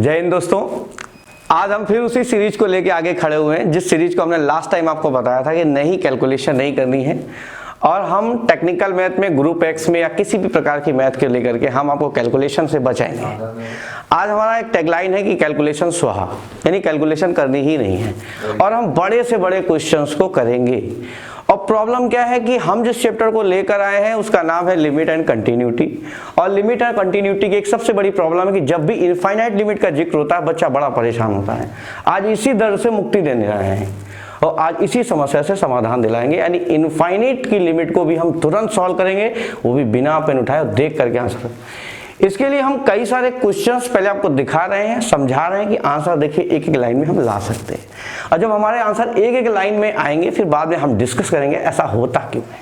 जय हिंद दोस्तों। आज हम फिर उसी सीरीज को लेके आगे खड़े हुए हैं जिस सीरीज को हमने लास्ट टाइम आपको बताया था कि नहीं कैलकुलेशन नहीं करनी है और हम टेक्निकल मैथ में ग्रुप एक्स में या किसी भी प्रकार की मैथ के लेकर के हम आपको कैलकुलेशन से बचाएंगे। आज हमारा एक टैगलाइन है कि कैलकुलेशन स्वाहा, यानी कैलकुलेशन करनी ही नहीं है और हम बड़े से बड़े क्वेश्चंस को करेंगे। और प्रॉब्लम क्या है कि हम जिस चैप्टर को लेकर आए हैं उसका नाम है लिमिट एंड कंटिन्यूटी। और लिमिट एंड कंटिन्यूटी की एक सबसे बड़ी प्रॉब्लम है कि जब भी इनफाइनाइट लिमिट का जिक्र होता है बच्चा बड़ा परेशान होता है। आज इसी दर्द से मुक्ति देने रहे हैं और आज इसी समस्या से समाधान दिलाएंगे, यानी इनफाइनाइट की लिमिट को भी हम तुरंत सॉल्व करेंगे, वो भी बिना पेन उठाए और देख करके आंसर। इसके लिए हम कई सारे क्वेश्चंस पहले आपको दिखा रहे हैं, समझा रहे हैं कि आंसर देखिए एक एक लाइन में हम ला सकते हैं। और जब हमारे आंसर एक एक लाइन में आएंगे फिर बाद में हम डिस्कस करेंगे ऐसा होता क्यों है।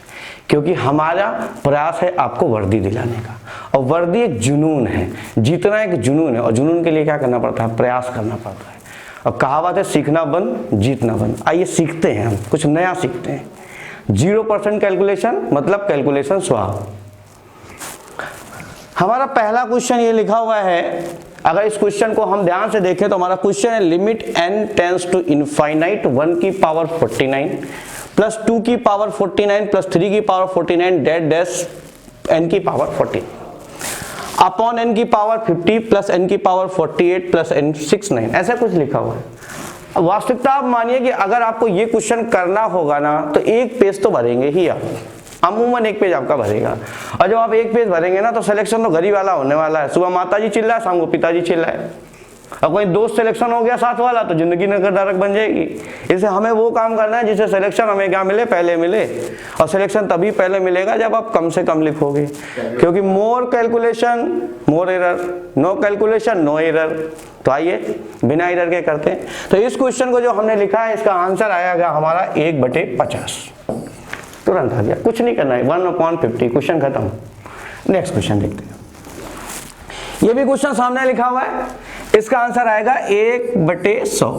क्योंकि हमारा प्रयास है आपको वर्दी दिलाने का, और वर्दी एक जुनून है, जीतना एक जुनून है और जुनून के लिए क्या करना पड़ता है, प्रयास करना पड़ता है। और कहावत है सीखना बंद जीतना बंद। आइए सीखते हैं, हम कुछ नया सीखते हैं। 0% कैलकुलेशन मतलब कैलकुलेशन स्वाहा। हमारा पहला क्वेश्चन ये लिखा हुआ है, अगर इस क्वेश्चन को हम ध्यान से देखें तो हमारा क्वेश्चन है limit n tends to infinite 1 की पावर 49 प्लस 2 की पावर 49 प्लस 3 की पावर 49 डेट डैश n की पावर 40 अपॉन n की पावर 50 प्लस n की पावर 48 प्लस n 69, ऐसा कुछ लिखा हुआ है। वास्तविकता आप मानिए कि अगर आपको ये क्वेश्चन करना होगा ना तो एक पेज तो भरेंगे ही आप, अमूमन एक पेज आपका भरेगा। और जब आप एक पेज भरेंगे ना तो सिलेक्शन तो गरीब वाला होने वाला है। सुबह माताजी चिल्लाए, शाम को पिताजी चिल्लाए, और कोई दोस्त सिलेक्शन हो गया साथ वाला तो जिंदगी नरक बन जाएगी। इससे हमें वो काम करना है जिससे सिलेक्शन हमें क्या मिले, पहले मिले। और सिलेक्शन तभी पहले मिलेगा जब आप कम से कम लिखोगे, क्योंकि more calculation more error, no calculation no error. तो आइए बिना एरर के करते हैं। तो इस क्वेश्चन को जो हमने लिखा है इसका आंसर आएगा हमारा 1/50। तुरंत आ गया, कुछ नहीं करना है, 1/50, क्वेश्चन खत्म। नेक्स्ट क्वेश्चन देखते हैं। ये भी क्वेश्चन सामने लिखा हुआ है, इसका आंसर आएगा 1/100।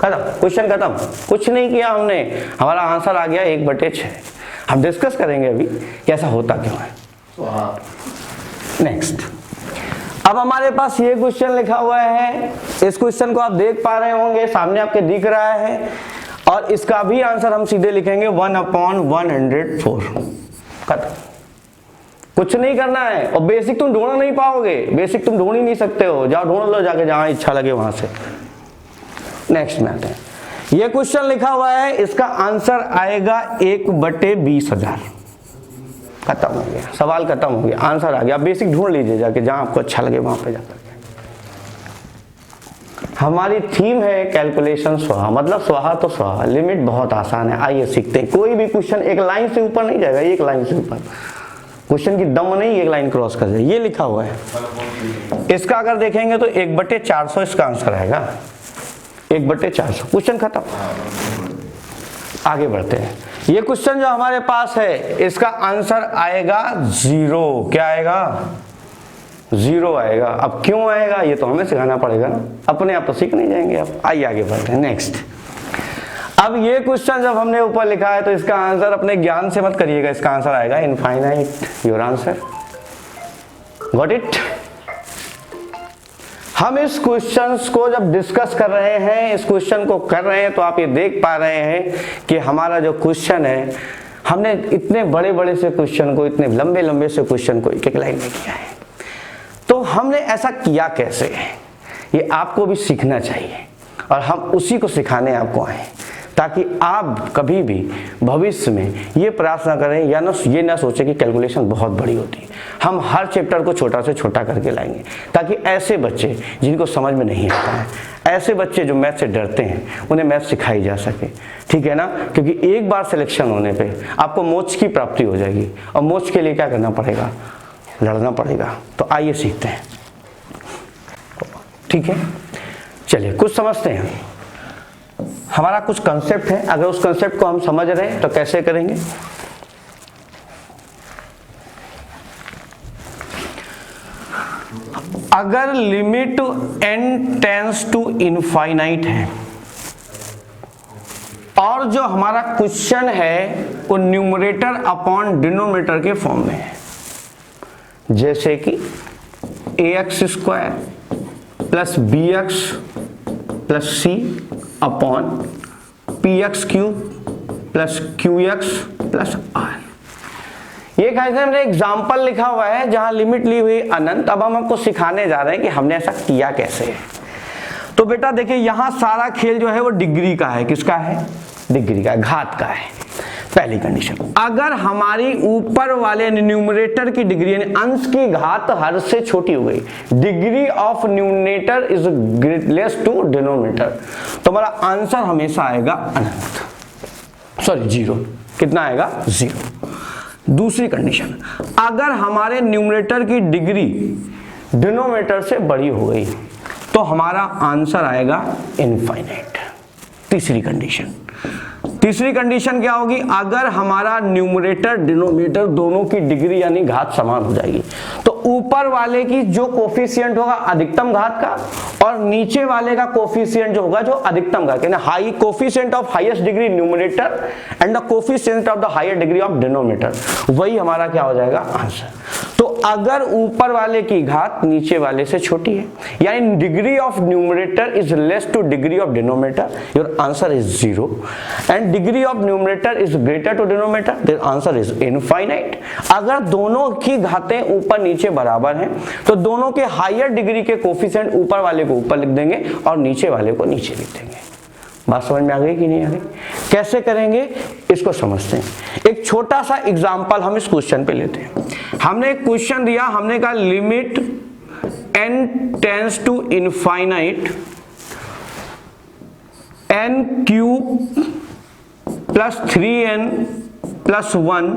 खत्म, क्वेश्चन खत्म, कुछ नहीं किया हमने, हमारा आंसर आ गया 1/6। हम डिस्कस करेंगे अभी कैसा होता क्यों है। नेक्स्ट, अब हमारे पास ये क्वेश्चन लिखा हुआ है। इस क्वेश्चन को आप देख पा रहे होंगे, सामने आपके दिख रहा है, और इसका भी आंसर हम सीधे लिखेंगे 1/104। खत्म, कुछ नहीं करना है। और बेसिक तुम ढूंढ नहीं पाओगे, बेसिक तुम ढूंढ ही नहीं सकते हो, जाओ ढूंढ लो जाके जहां इच्छा लगे वहां से। नेक्स्ट मैथ है, ये क्वेश्चन लिखा हुआ है, इसका आंसर आएगा 1/20,000। खत्म हो गया, सवाल खत्म हो गया, आंसर आ गया। बेसिक ढूंढ लीजिए जाके जहां आपको अच्छा लगे वहां पे जाकर। हमारी थीम है कैलकुलेशन स्वाहा, मतलब स्वाहा तो स्वाहा। लिमिट बहुत आसान है, आइए सीखते हैं। कोई भी क्वेश्चन एक लाइन से ऊपर नहीं जाएगा, एक लाइन से ऊपर क्वेश्चन की दम नहीं एक लाइन क्रॉस कर जाए। ये लिखा हुआ है, इसका अगर देखेंगे तो 1/400 इसका आंसर आएगा। 1/400, क्वेश्चन खत्म। आगे बढ़ते हैं। ये क्वेश्चन जो हमारे पास है इसका आंसर आएगा 0। क्या आएगा? 0 आएगा। अब क्यों आएगा ये तो हमें सिखाना पड़ेगा ना, अपने आप तो सीख नहीं जाएंगे आप। आइए आगे बढ़ते हैं। नेक्स्ट, अब ये क्वेश्चन जब हमने ऊपर लिखा है तो इसका आंसर अपने ज्ञान से मत करिएगा, इसका आंसर आएगा infinite. Your answer got it. हम इस क्वेश्चंस को जब डिस्कस कर रहे हैं, इस क्वेश्चन को कर रहे हैं, तो आप ये देख पा रहे हैं कि हमारा जो क्वेश्चन है, हमने इतने बड़े बड़े से क्वेश्चन को, इतने लंबे लंबे से क्वेश्चन को एक एक लाइन में किया है। तो हमने ऐसा किया कैसे, ये आपको भी सीखना चाहिए और हम उसी को सिखाने आपको आए, ताकि आप कभी भी भविष्य में ये प्रयास ना करें या ये ना सोचें कि कैलकुलेशन बहुत बड़ी होती है। हम हर चैप्टर को छोटा से छोटा करके लाएंगे, ताकि ऐसे बच्चे जिनको समझ में नहीं आता है, ऐसे बच्चे जो मैथ से डरते हैं, उन्हें मैथ सिखाई जा सके। ठीक है ना, क्योंकि एक बार सिलेक्शन होने पे आपको मोक्ष की प्राप्ति हो जाएगी, और मोक्ष के लिए क्या करना पड़ेगा, लड़ना पड़ेगा। तो आइए सीखते हैं। ठीक है, चलिए कुछ समझते हैं। हमारा कुछ कंसेप्ट है, अगर उस कंसेप्ट को हम समझ रहे हैं तो कैसे करेंगे। अगर limit n tends to infinite है और जो हमारा क्वेश्चन है वो न्यूमरेटर अपॉन डिनोमिनेटर के फॉर्म में है, जैसे कि ax² plus B X plus C upon P X Q plus Q X plus R. ये कैसे हमने एग्जाम्पल लिखा हुआ है जहां लिमिट ली हुई अनंत। अब हम आपको सिखाने जा रहे हैं कि हमने ऐसा किया कैसे है। तो बेटा देखिए यहां सारा खेल जो है वो डिग्री का है। किसका है? डिग्री का, घात का है। पहली कंडीशन, अगर हमारी ऊपर वाले न्यूमरेटर की डिग्री यानी अंश की घात हर से छोटी हो गई, degree of numerator is less to denominator, तो हमारा आंसर हमेशा आएगा अनंत, सॉरी जीरो। कितना आएगा? जीरो। दूसरी कंडीशन, अगर हमारे न्यूमरेटर की डिग्री डिनोमिनेटर से बड़ी हो गई तो हमारा आंसर आएगा इनफाइनाइट। तीसरी कंडीशन क्या होगी? अगर हमारा न्यूमरेटर डिनोमिनेटर दोनों की डिग्री यानी घात समान हो जाएगी तो ऊपर वाले की जो कोफिशिएंट होगा अधिकतम घात का और नीचे वाले का कोफिशिएंट जो होगा जो अधिकतम घात, यानी high coefficient of highest degree numerator and the coefficient of the higher degree of denominator, वही हमारा क्या हो जाएगा? आंसर। तो अगर ऊपर वाले की घात नीचे वाले से छोटी है यानी degree of numerator is less to degree of denominator, your answer is zero. And degree of numerator is greater to denominator, their answer is infinite. अगर दोनों की घातें ऊपर नीचे बराबर हैं तो दोनों के हायर डिग्री के कोफिशिएंट ऊपर वाले को ऊपर लिख देंगे और नीचे वाले को नीचे लिख देंगे। बात समझ में आ गई कि नहीं आ गई? कैसे करेंगे इसको समझते हैं। एक छोटा सा एग्जांपल हम इस क्वेश्चन पे लेते हैं। हमने एक क्वेश्चन दिया, हमने कहा limit n tends to infinite n cube plus 3n plus 1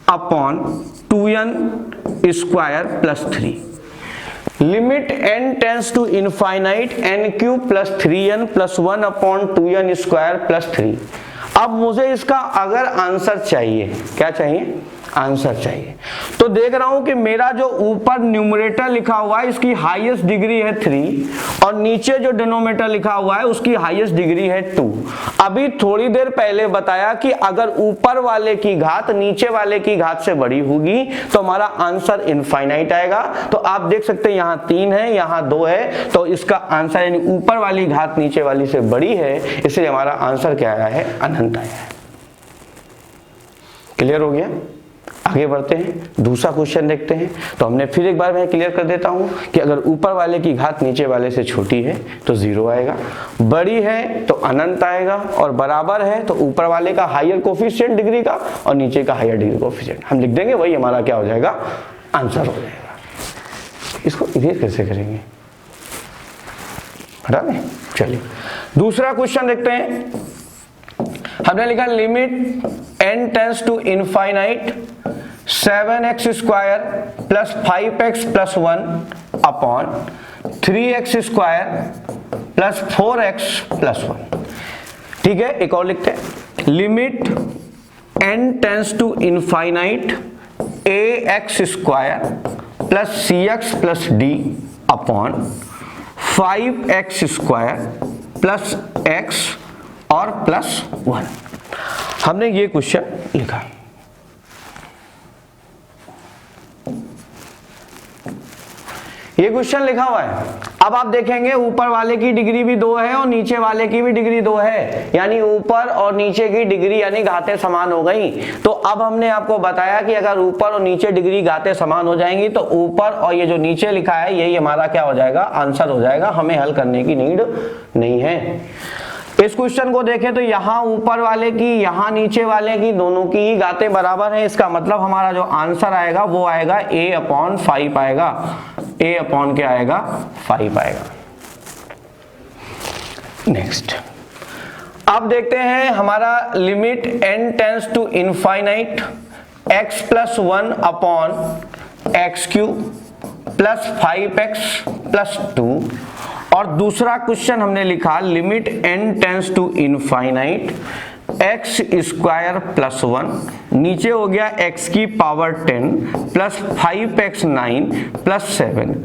upon 2n square plus 3। Limit n tends to infinite n cube plus 3n plus 1 upon 2n square plus 3। अब मुझे इसका अगर आंसर चाहिए, क्या चाहिए? आंसर चाहिए। तो देख रहा हूं कि मेरा जो ऊपर न्यूमरेटर लिखा हुआ है इसकी हाईएस्ट डिग्री है 3 और नीचे जो डिनोमिनेटर लिखा हुआ है उसकी हाईएस्ट डिग्री है 2। अभी थोड़ी देर पहले बताया कि अगर ऊपर वाले की घात नीचे वाले की घात से बड़ी होगी तो हमारा आंसर इनफाइनाइट आएगा। तो आप देख सकते हैं यहां 3 है, यहां 2 है, तो इसका आंसर यानी ऊपर वाली घात नीचे वाली से बड़ी है, इसलिए हमारा आंसर क्या आया है? अनंत आया है। क्लियर हो गया? आगे बढ़ते हैं, दूसरा क्वेश्चन देखते हैं। तो हमने फिर एक बार मैं क्लियर कर देता हूं कि अगर ऊपर वाले की घात नीचे वाले से छोटी है तो जीरो आएगा, बड़ी है तो अनंत आएगा और बराबर है तो ऊपर वाले का हायर कोफिशिएंट डिग्री का और नीचे का हायर डिग्री कोफिशिएंट हम लिख देंगे, वही हमारा क्या हो जाएगा? आंसर हो जाएगा। इसको इरेज कैसे करेंगे? हटा दें। चलिए दूसरा क्वेश्चन देखते हैं। हमने लिखा limit n tends to infinite 7x square plus 5x plus 1 upon 3x square plus 4x plus 1। ठीक है, एक और लिखते हैं। Limit n tends to infinite ax square plus cx plus d upon 5x square plus x और plus 1। हमने ये question लिखा। ये क्वेश्चन लिखा हुआ है। अब आप देखेंगे ऊपर वाले की डिग्री भी 2 है और नीचे वाले की भी डिग्री 2 है, यानी ऊपर और नीचे की डिग्री यानी घातें समान हो गई। तो अब हमने आपको बताया कि अगर ऊपर और नीचे डिग्री घातें समान हो जाएंगी तो ऊपर और ये जो नीचे लिखा है यही हमारा क्या हो जाएगा? आंसर हो जाएगा। हमें हल करने की नीड नहीं है। इस क्वेश्चन को देखें तो यहाँ ऊपर वाले की यहाँ नीचे वाले की दोनों की ही घातें बराबर हैं। इसका मतलब हमारा जो आंसर आएगा वो आएगा a अपॉन 5 आएगा। a अपॉन क्या आएगा? 5 आएगा। नेक्स्ट अब देखते हैं हमारा limit n tends to infinite x plus 1 upon X cube plus 5x plus 2। और दूसरा क्वेश्चन हमने लिखा limit n tends to infinite x square plus 1, नीचे हो गया x की पावर 10 प्लस 5x 9 प्लस 7।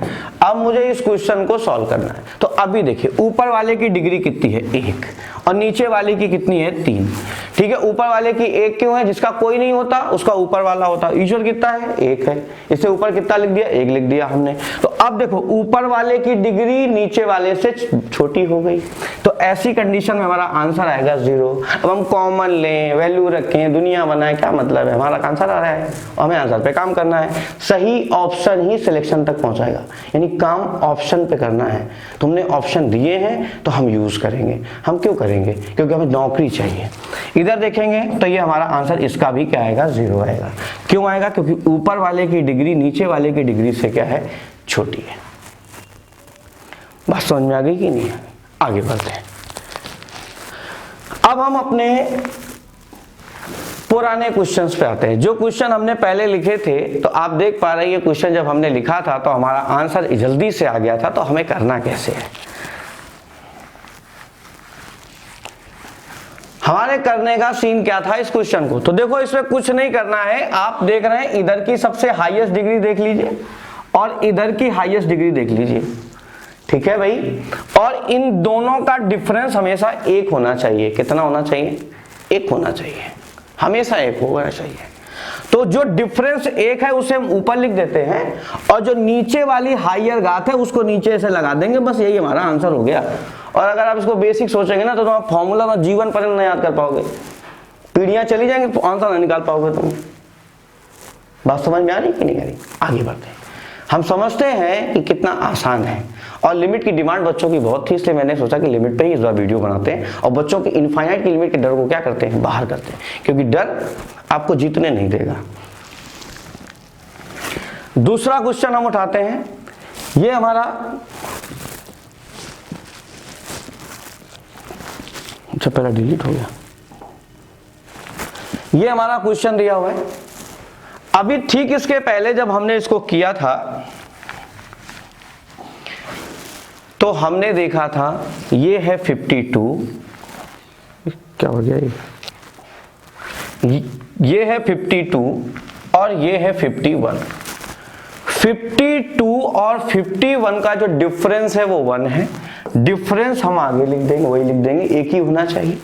अब मुझे इस क्वेश्चन को सॉल्व करना है। तो अभी देखिए ऊपर वाले की डिग्री कितनी है? 1 और नीचे वाले की कितनी है? 3। ठीक है, ऊपर वाले की 1 क्यों है? जिसका कोई नहीं होता उसका ऊपर वाला होता। ईश्वर कितना है? 1 है। इससे ऊपर कितना लिख दिया? 1 लिख दिया हमने। तो अब देखो ऊपर वाले की डिग्री नीचे वाले से छोटी हो गई, तो ऐसी कंडीशन में हमारा आंसर आएगा 0। अब हम कॉमन लें, वैल्यू रखें, दुनिया बनाए, क्या मतलब है? हमारा आंसर आ रहा है और हमें आंसर पे काम करना है। सही ऑप्शन ही सिलेक्शन तक पहुंचाएगा, यानी काम ऑप्शन पे करना है। तुमने ऑप्शन दिए हैं तो हम यूज करेंगे। हम क्यों करेंगे? क्योंकि हमें नौकरी चाहिए। इधर देखेंगे तो ये हमारा आंसर इसका भी क्या आएगा? 0 आएगा। क्यों आएगा? क्योंकि ऊपर वाले की डिग्री नीचे वाले की डिग्री से क्या है? छोटी है। बात समझ में आ गई कि नहीं? आगे बढ़ते हैं। अब हम अपने पुराने क्वेश्चंस पे आते हैं। जो क्वेश्चन हमने पहले लिखे थे, तो आप देख पा रहे हैं ये क्वेश्चन जब हमने लिखा था तो हमारा आंसर जल्दी से आ गया था। तो हमें करना कैसे है? हमारे करने का सीन क्या था इस क्वेश्चन को? तो देखो इसमें कुछ नहीं करना है। आप देख रहे हैं इधर की सबसे हाईएस्ट डिग्री देख लीजिए और इधर की हाईएस्ट डिग्री देख लीजिए, ठीक है भाई। और इन दोनों का डिफरेंस हमेशा 1 होना चाहिए। कितना होना चाहिए? 1 होना चाहिए, हमेशा 1 होना चाहिए। तो जो डिफरेंस 1 है उसे हम ऊपर लिख देते हैं और जो नीचे वाली हायर घात है उसको नीचे से लगा देंगे। बस यही हमारा आंसर हो गया। और अगर आप इसको बेसिक सोचेंगे ना तो तुम फॉर्मूला ना जीवन पर्यंत नहीं याद कर पाओगे, पीढ़ियां चली जाएंगी, आंसर नहीं निकाल पाओगे तुम। बात समझ में आ रही कि नहीं आ रही? आगे बढ़ते हैं। हम समझते हैं कि कितना आसान है और लिमिट की डिमांड बच्चों की बहुत थी, इसलिए मैंने सोचा कि लिमिट पे ही इस बार वीडियो बनाते हैं और बच्चों की इनफाइनाइट की लिमिट के डर को क्या करते हैं? बाहर करते हैं, क्योंकि डर आपको जीतने नहीं देगा। दूसरा क्वेश्चन हम उठाते हैं। ये हमारा अच्छा पहला डिलीट हो गया। ये हमारा क्वेश्चन दिया हुआ है। अभी ठीक इसके पहले जब हमने इसको किया था तो हमने देखा था ये है 52, क्या हो गया ये है 52 और ये है 51। 52 और 51 का जो डिफरेंस है वो 1 है। डिफरेंस हम आगे लिख देंगे, वही लिख देंगे, एक ही होना चाहिए।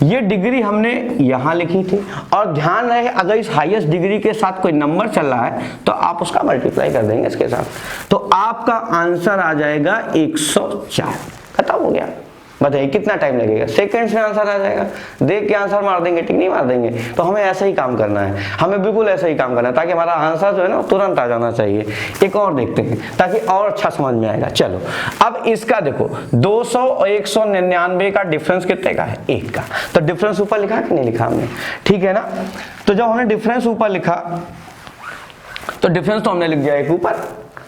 ये डिग्री हमने यहां लिखी थी और ध्यान रहे अगर इस हाईएस्ट डिग्री के साथ कोई नंबर चल रहा है तो आप उसका मल्टीप्लाई कर देंगे इसके साथ, तो आपका आंसर आ जाएगा 104। खत्म हो गया। बताइए कितना टाइम लगेगा? सेकंड्स में आंसर आ जाएगा। देख के आंसर मार देंगे, ठीक नहीं मार देंगे। तो हमें ऐसा ही काम करना है, हमें बिल्कुल ऐसा ही काम करना है ताकि हमारा आंसर जो है ना तुरंत आ जाना चाहिए। एक और देखते हैं ताकि और अच्छा समझ में आएगा। चलो अब इसका देखो 200 और 199 का डिफरेंस कितने का है? 1 का। तो डिफरेंस ऊपर लिखा कि नहीं लिखा हमने? ठीक है ना। तो जब हमने डिफरेंस ऊपर लिखा तो डिफरेंस तो हमने लिख दिया 1 ऊपर।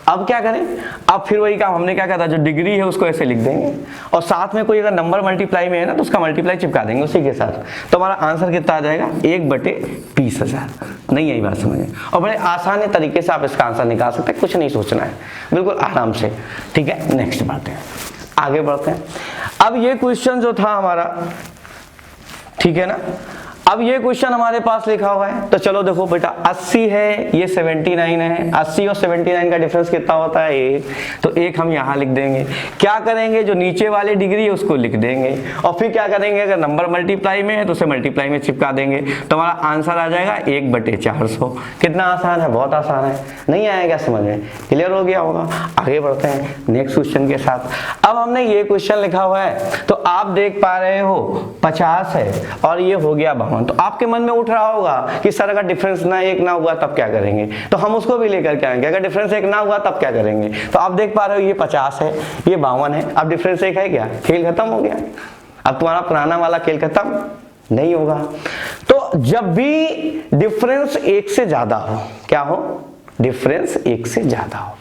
अब क्या करें? अब फिर वही काम हमने क्या कहा था, जो डिग्री है उसको ऐसे लिख देंगे और साथ में कोई अगर नंबर मल्टीप्लाई में है ना तो उसका मल्टीप्लाई चिपका देंगे उसी के साथ। तो हमारा आंसर कितना आ जाएगा? 1/20,000। नहीं यही बात समझे? और बड़े आसान तरीके से आप इसका आंसर निकाल सकते हैं, कुछ नहीं सोचना है, बिल्कुल आराम से। ठीक है, नेक्स्ट बात है, आगे बढ़ते हैं। अब ये क्वेश्चन जो था हमारा, ठीक है ना, अब ये क्वेश्चन हमारे पास लिखा हुआ है। तो चलो देखो बेटा 80 है, ये 79 है। 80 और 79 का डिफरेंस कितना होता है? 1। तो 1 हम यहाँ लिख देंगे। क्या करेंगे? जो नीचे वाली डिग्री है उसको लिख देंगे और फिर क्या करेंगे? अगर नंबर मल्टीप्लाई में है तो उसे मल्टीप्लाई में चिपका देंगे। तो हमारा आंसर आ जाएगा 1/400। कितना आसान है? बहुत आसान है। नहीं आएगा समझ में? क्लियर हो गया होगा। आगे बढ़ते हैं नेक्स्ट क्वेश्चन के साथ। अब हमने ये क्वेश्चन लिखा हुआ है तो आप देख पा रहे हो 50 है और ये हो गया 52। तो आपके मन में उठ रहा होगा कि सर अगर डिफरेंस ना 1 ना हुआ तब क्या करेंगे? तो हम उसको भी लेकर के आएंगे। अगर डिफरेंस 1 ना हुआ तब क्या करेंगे? तो आप देख पा रहे हो ये 50 है, ये 52 है। अब डिफरेंस 1 है, क्या खेल खत्म हो गया? अब तुम्हारा पुराना वाला खेल खत्म नहीं होगा। तो जब भी डिफरेंस 1 से ज्यादा हो, क्या हो? डिफरेंस 1 से ज्यादा हो,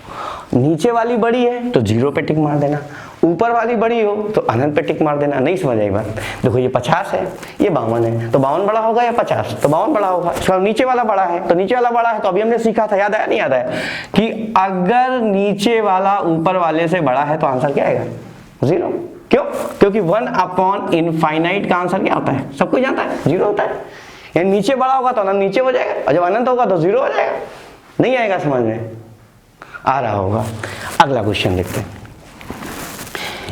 नीचे वाली बड़ी है तो 0 पे टिक मार देना, ऊपर वाली बड़ी हो तो अनंत पे टिक मार देना। नहीं समझ आई बात? देखो ये 50 है, ये 52 है, तो 52 बड़ा होगा या 50? तो 52 बड़ा होगा। इसका नीचे वाला बड़ा है तो नीचे वाला बड़ा है। तो अभी हमने सीखा था, याद आया नहीं याद आया, कि अगर नीचे वाला ऊपर वाले से बड़ा है तो आंसर क्या आएगा? 0। क्यों? क्योंकि 1/इनफाइनाइट का आंसर क्या होता है? सब कोई जानता है, 0 होता है। यानी नीचे बड़ा होगा तो अनंत नीचे हो जाएगा और जब अनंत होगा तो 0 हो जाएगा। नहीं आएगा समझ में? आ रहा होगा। अगला क्वेश्चन देखते हैं।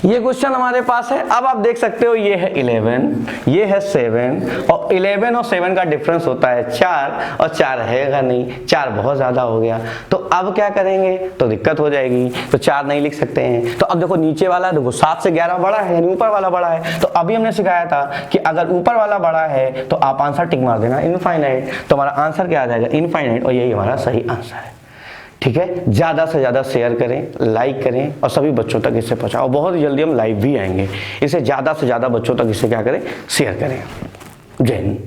ये क्वेश्चन हमारे पास है। अब आप देख सकते हो ये है 11, ये है 7 और 11 और 7 का डिफरेंस होता है 4 और 4 रहेगा नहीं, 4 बहुत ज्यादा हो गया। तो अब क्या करेंगे, तो दिक्कत हो जाएगी, तो 4 नहीं लिख सकते हैं। तो अब देखो नीचे वाला देखो 7 से 11 बड़ा है, यानी ऊपर वाला बड़ा है। तो अभी हमने सिखाया था कि अगर ऊपर वाला बड़ा है तो आप आंसर टिक मार देना इनफाइनाइट, तो हमारा आंसर क्या आ जाएगा इनफाइनाइट, और यही हमारा सही आंसर है। ठीक है, ज्यादा से ज्यादा शेयर करें, लाइक करें और सभी बच्चों तक इसे पहुंचाओ। बहुत जल्दी हम लाइव भी आएंगे, इसे ज्यादा से ज्यादा बच्चों तक इसे क्या करें, शेयर करें। जय हिंद।